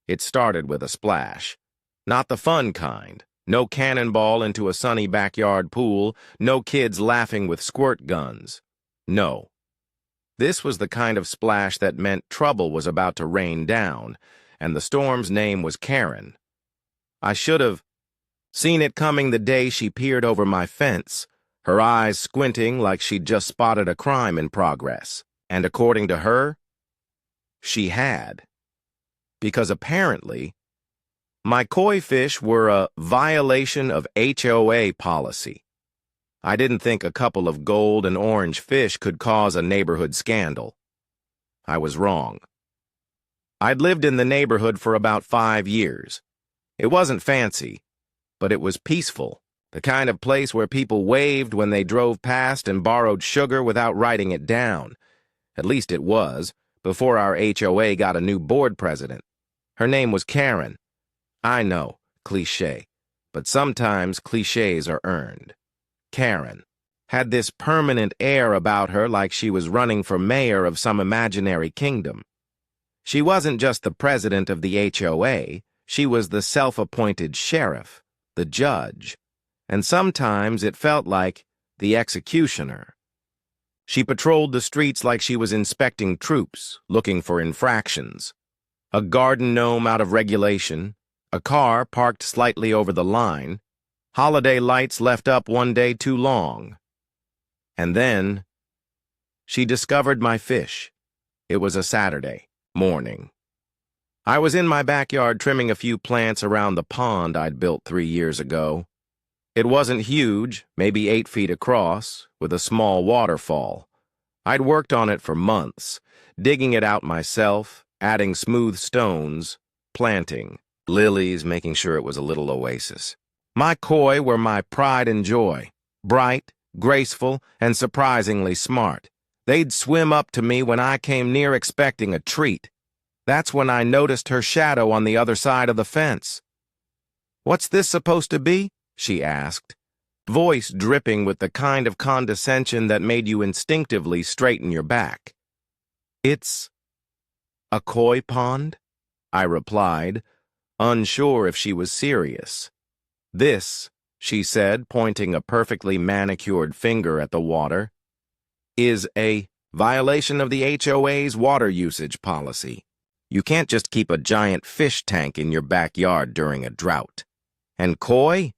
It started with a splash. Not the fun kind. No cannonball into a sunny backyard pool, no kids laughing with squirt guns. No. This was the kind of splash that meant trouble was about to rain down, and the storm's name was Karen. I should have seen it coming the day she peered over my fence, her eyes squinting like she'd just spotted a crime in progress. And according to her, she had. Because apparently, my koi fish were a violation of HOA policy. I didn't think a couple of gold and orange fish could cause a neighborhood scandal. I was wrong. I'd lived in the neighborhood for about 5 years. It wasn't fancy, but it was peaceful, the kind of place where people waved when they drove past and borrowed sugar without writing it down. At least it was, before our HOA got a new board president. Her name was Karen. I know, cliché, but sometimes clichés are earned. Karen had this permanent air about her like she was running for mayor of some imaginary kingdom. She wasn't just the president of the HOA, she was the self-appointed sheriff, the judge, and sometimes it felt like the executioner. She patrolled the streets like she was inspecting troops, looking for infractions. A garden gnome out of regulation, a car parked slightly over the line, holiday lights left up one day too long. And then, she discovered my fish. It was a Saturday morning. I was in my backyard trimming a few plants around the pond I'd built 3 years ago. It wasn't huge, maybe 8 feet across, with a small waterfall. I'd worked on it for months, digging it out myself, adding smooth stones, planting, lilies, making sure it was a little oasis. My koi were my pride and joy, bright, graceful, and surprisingly smart. They'd swim up to me when I came near expecting a treat. That's when I noticed her shadow on the other side of the fence. "What's this supposed to be?" she asked, voice dripping with the kind of condescension that made you instinctively straighten your back. "It's a koi pond," I replied, unsure if she was serious. "This," she said, pointing a perfectly manicured finger at the water, "is a violation of the HOA's water usage policy. You can't just keep a giant fish tank in your backyard during a drought. And koi?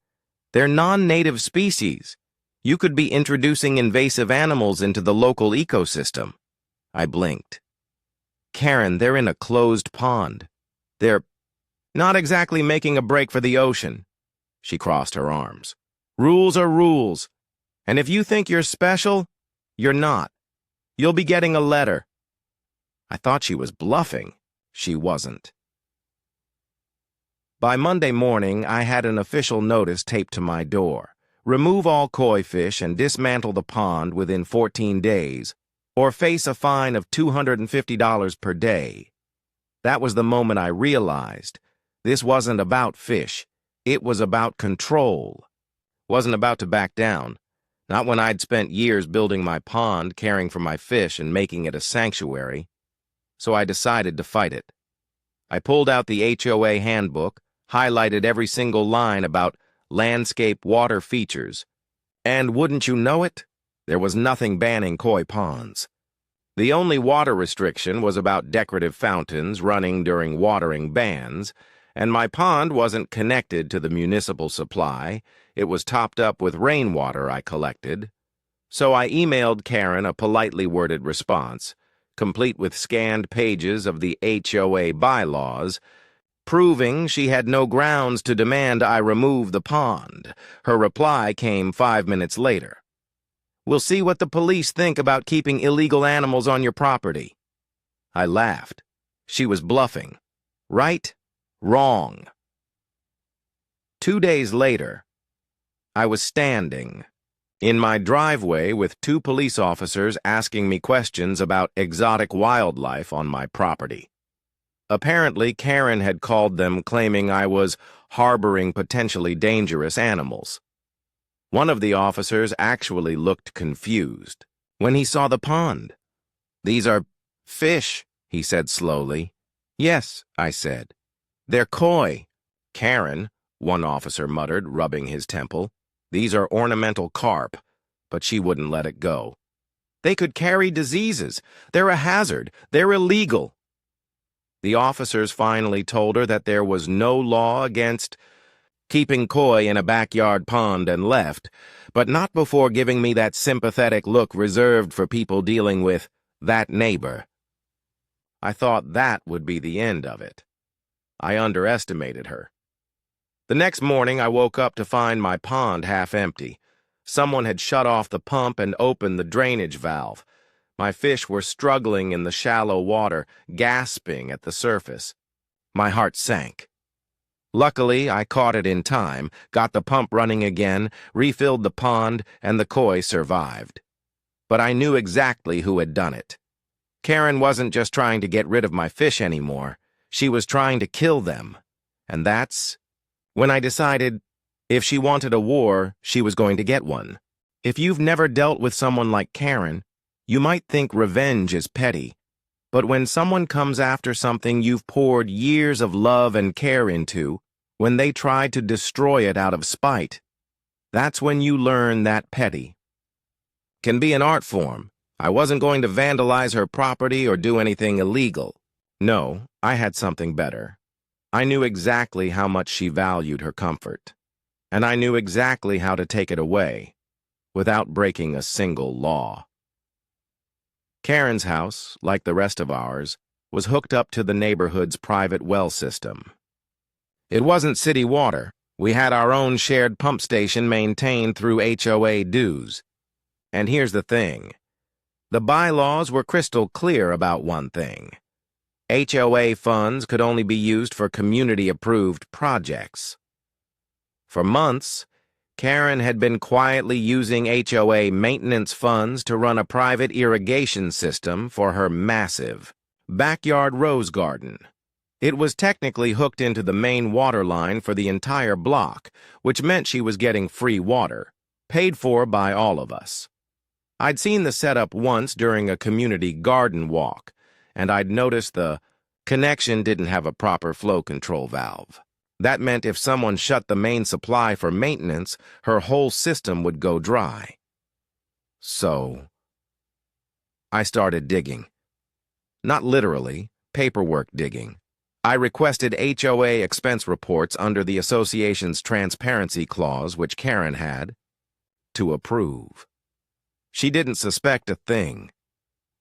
They're non-native species. You could be introducing invasive animals into the local ecosystem." I blinked. "Karen, they're in a closed pond. They're not exactly making a break for the ocean." She crossed her arms. "Rules are rules. And if you think you're special, you're not. You'll be getting a letter." I thought she was bluffing. She wasn't. By Monday morning, I had an official notice taped to my door. Remove all koi fish and dismantle the pond within 14 days, or face a fine of $250 per day. That was the moment I realized this wasn't about fish. It was about control. Wasn't about to back down. Not when I'd spent years building my pond, caring for my fish, and making it a sanctuary. So I decided to fight it. I pulled out the HOA handbook, highlighted every single line about landscape water features, and wouldn't you know it, there was nothing banning koi ponds. The only water restriction was about decorative fountains running during watering bans, and my pond wasn't connected to the municipal supply. It was topped up with rainwater I collected. So I emailed Karen a politely worded response, complete with scanned pages of the HOA bylaws, proving she had no grounds to demand I remove the pond. Her reply came 5 minutes later. "We'll see what the police think about keeping illegal animals on your property." I laughed. She was bluffing. Right? Wrong. 2 days later, I was standing in my driveway with 2 police officers asking me questions about exotic wildlife on my property. Apparently, Karen had called them claiming I was harboring potentially dangerous animals. One of the officers actually looked confused when he saw the pond. "These are fish," he said slowly. "Yes," I said. They're koi. Karen, one officer muttered, rubbing his temple. These are ornamental carp, but she wouldn't let it go. They could carry diseases. They're a hazard. They're illegal. The officers finally told her that there was no law against keeping koi in a backyard pond and left, but not before giving me that sympathetic look reserved for people dealing with that neighbor. I thought that would be the end of it. I underestimated her. The next morning, I woke up to find my pond half empty. Someone had shut off the pump and opened the drainage valve. My fish were struggling in the shallow water, gasping at the surface. My heart sank. Luckily, I caught it in time, got the pump running again, refilled the pond, and the koi survived. But I knew exactly who had done it. Karen wasn't just trying to get rid of my fish anymore. She was trying to kill them. And that's when I decided if she wanted a war, she was going to get one. If you've never dealt with someone like Karen, you might think revenge is petty. But when someone comes after something you've poured years of love and care into, when they try to destroy it out of spite, that's when you learn that petty can be an art form. I wasn't going to vandalize her property or do anything illegal. No, I had something better. I knew exactly how much she valued her comfort, and I knew exactly how to take it away without breaking a single law. Karen's house, like the rest of ours, was hooked up to the neighborhood's private well system. It wasn't city water. We had our own shared pump station maintained through HOA dues. And here's the thing. The bylaws were crystal clear about one thing. HOA funds could only be used for community-approved projects. For months, Karen had been quietly using HOA maintenance funds to run a private irrigation system for her massive backyard rose garden. It was technically hooked into the main water line for the entire block, which meant she was getting free water, paid for by all of us. I'd seen the setup once during a community garden walk, and I'd noticed the connection didn't have a proper flow control valve. That meant if someone shut the main supply for maintenance, her whole system would go dry. So I started digging. Not literally, paperwork digging. I requested HOA expense reports under the association's transparency clause, which Karen had, to approve. She didn't suspect a thing.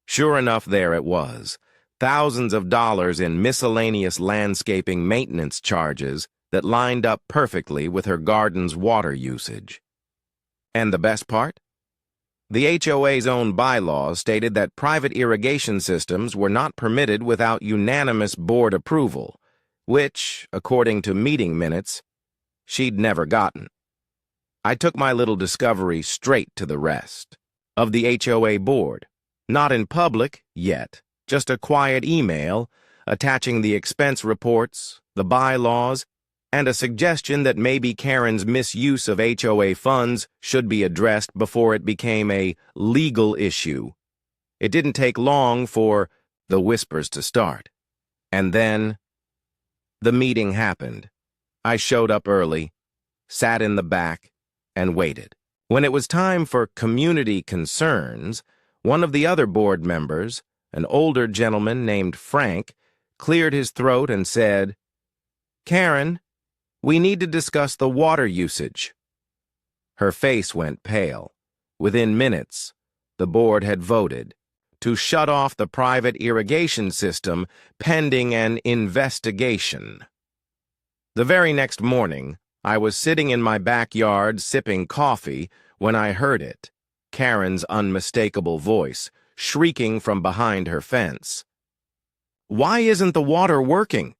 Sure enough, there it was. Thousands of dollars in miscellaneous landscaping maintenance charges that lined up perfectly with her garden's water usage. And the best part? The HOA's own bylaws stated that private irrigation systems were not permitted without unanimous board approval, which, according to meeting minutes, she'd never gotten. I took my little discovery straight to the rest of the HOA board, not in public yet. Just a quiet email attaching the expense reports, the bylaws, and a suggestion that maybe Karen's misuse of HOA funds should be addressed before it became a legal issue. It didn't take long for the whispers to start. And then the meeting happened. I showed up early, sat in the back, and waited. When it was time for community concerns, one of the other board members, an older gentleman named Frank, cleared his throat and said, "Karen, we need to discuss the water usage." Her face went pale. Within minutes, the board had voted to shut off the private irrigation system pending an investigation. The very next morning, I was sitting in my backyard sipping coffee when I heard it, Karen's unmistakable voice, shrieking from behind her fence. "Why isn't the water working?"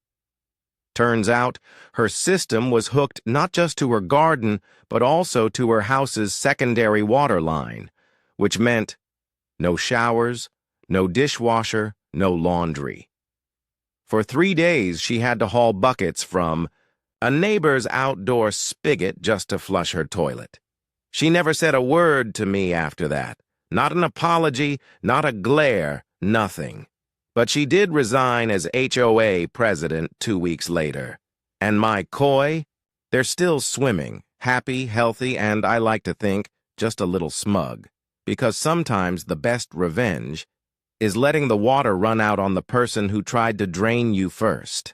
Turns out, her system was hooked not just to her garden, but also to her house's secondary water line, which meant no showers, no dishwasher, no laundry. For 3 days, she had to haul buckets from a neighbor's outdoor spigot just to flush her toilet. She never said a word to me after that. Not an apology, not a glare, nothing. But she did resign as HOA president 2 weeks later. And my koi? They're still swimming, happy, healthy, and I like to think, just a little smug. Because sometimes the best revenge is letting the water run out on the person who tried to drain you first.